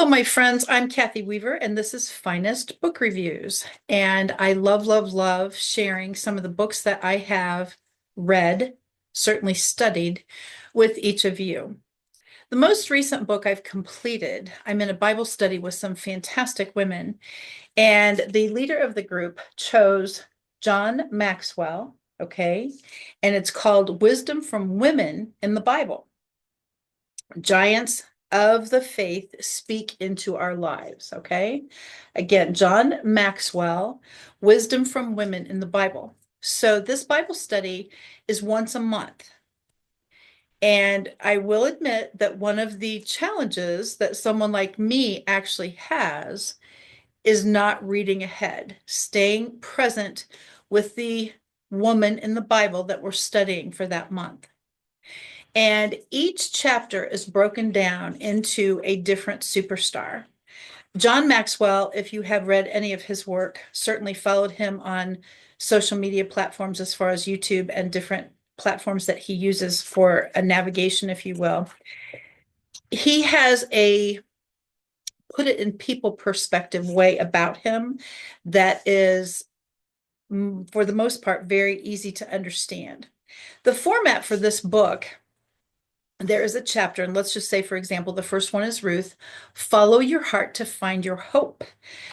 Hello, my friends. I'm Kathy Weaver, and this is Finest Book Reviews. And I love, love, love sharing some of the books that I have read, certainly studied, with each of you. The most recent book I've completed, I'm in a Bible study with some fantastic women, and the leader of the group chose John Maxwell, okay? And it's called Wisdom from Women in the Bible. Giants of the faith speak into our lives. Okay. Again, John Maxwell, Wisdom from Women in the Bible. So this Bible study is once a month. And I will admit that one of the challenges that someone like me actually has is not reading ahead, staying present with the woman in the Bible that we're studying for that month. And each chapter is broken down into a different superstar. John Maxwell, if you have read any of his work, certainly followed him on social media platforms as far as YouTube and different platforms that he uses for a navigation, if you will. He has a put it in people perspective way about him that is, for the most part, very easy to understand. The format for this book, there is a chapter, and let's just say, for example, the first one is Ruth, follow your heart to find your hope.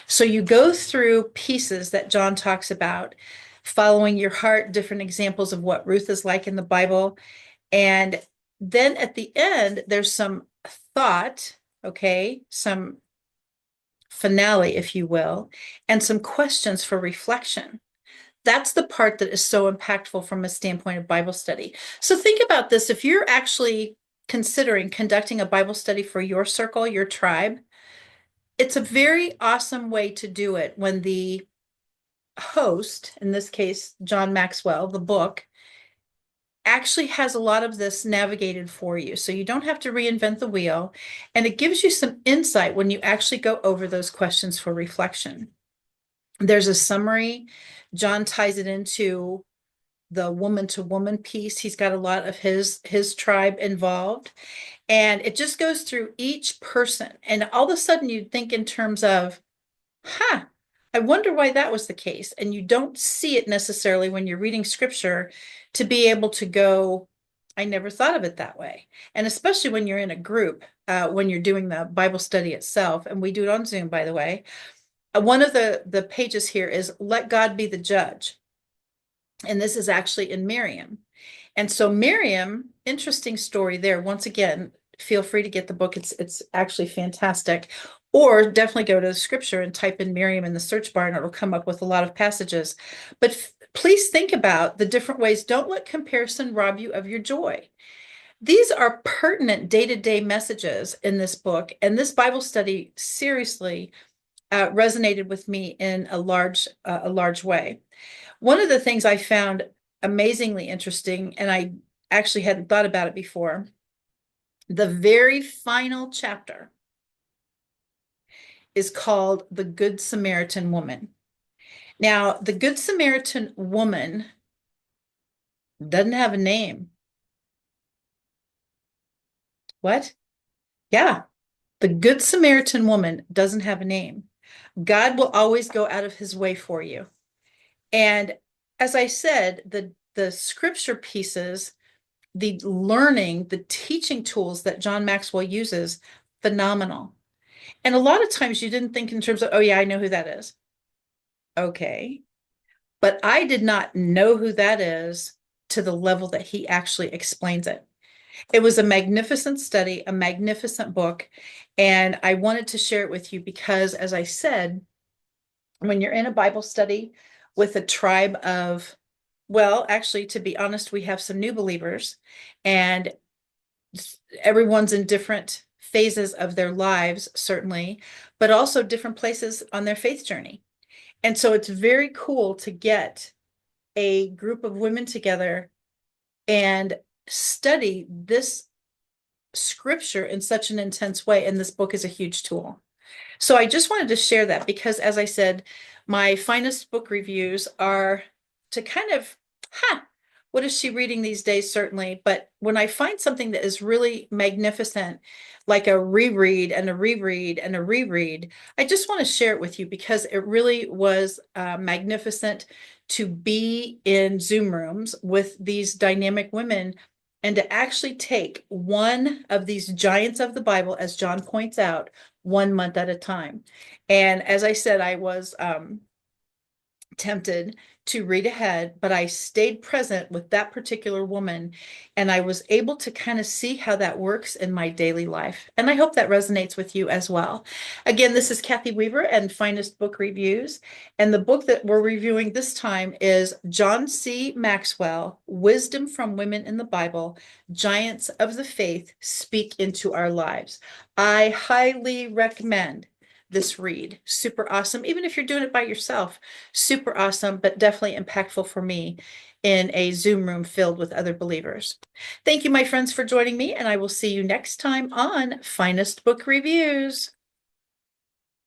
So you go through pieces that John talks about, following your heart, different examples of what Ruth is like in the Bible. And then at the end, there's some thought, okay, some finale, if you will, and some questions for reflection. That's the part that is so impactful from a standpoint of Bible study. So think about this. If you're actually considering conducting a Bible study for your circle, your tribe, it's a very awesome way to do it when the host, in this case, John Maxwell, the book, actually has a lot of this navigated for you. So you don't have to reinvent the wheel. And it gives you some insight when you actually go over those questions for reflection. There's a summary. John ties it into the woman to woman piece. He's got a lot of his tribe involved. And it just goes through each person. And all of a sudden you'd think in terms of, huh, I wonder why that was the case. And you don't see it necessarily when you're reading scripture to be able to go, I never thought of it that way. And especially when you're in a group, when you're doing the Bible study itself, and we do it on Zoom, by the way. One of the pages here is let God be the judge. And this is actually in Miriam. And so Miriam, interesting story there. Once again, feel free to get the book. It's actually fantastic. Or definitely go to the scripture and type in Miriam in the search bar, and it'll come up with a lot of passages. But please think about the different ways. Don't let comparison rob you of your joy. These are pertinent day-to-day messages in this book. And this Bible study seriously resonated with me in a large way. One of the things I found amazingly interesting, and I actually hadn't thought about it before, the very final chapter is called The Good Samaritan Woman. Now, the Good Samaritan woman doesn't have a name. What? Yeah, the Good Samaritan woman doesn't have a name. God will always go out of his way for you. And as I said, the scripture pieces, the learning, the teaching tools that John Maxwell uses, phenomenal. And a lot of times you didn't think in terms of, oh yeah, I know who that is. Okay. But I did not know who that is to the level that he actually explains it. It was a magnificent study, a magnificent book. And I wanted to share it with you because, as I said, when you're in a Bible study with a tribe of, well, actually, to be honest, we have some new believers, and everyone's in different phases of their lives, certainly, but also different places on their faith journey. And so it's very cool to get a group of women together and study this scripture in such an intense way. And this book is a huge tool. So I just wanted to share that because, as I said, my finest book reviews are to kind of what is she reading these days, certainly. But when I find something that is really magnificent, like a reread and a reread and a reread, I just want to share it with you because it really was magnificent to be in Zoom rooms with these dynamic women and to actually take one of these giants of the Bible, as John points out, 1 month at a time. And as I said, I was tempted to read ahead, but I stayed present with that particular woman and I was able to kind of see how that works in my daily life. And I hope that resonates with you as well. Again, this is Kathy Weaver and Finest Book Reviews. And the book that we're reviewing this time is John C. Maxwell, Wisdom from Women in the Bible, Giants of the Faith Speak into Our Lives. I highly recommend this read. Super awesome. Even if you're doing it by yourself, super awesome, but definitely impactful for me in a Zoom room filled with other believers. Thank you, my friends, for joining me, and I will see you next time on Finest Book Reviews.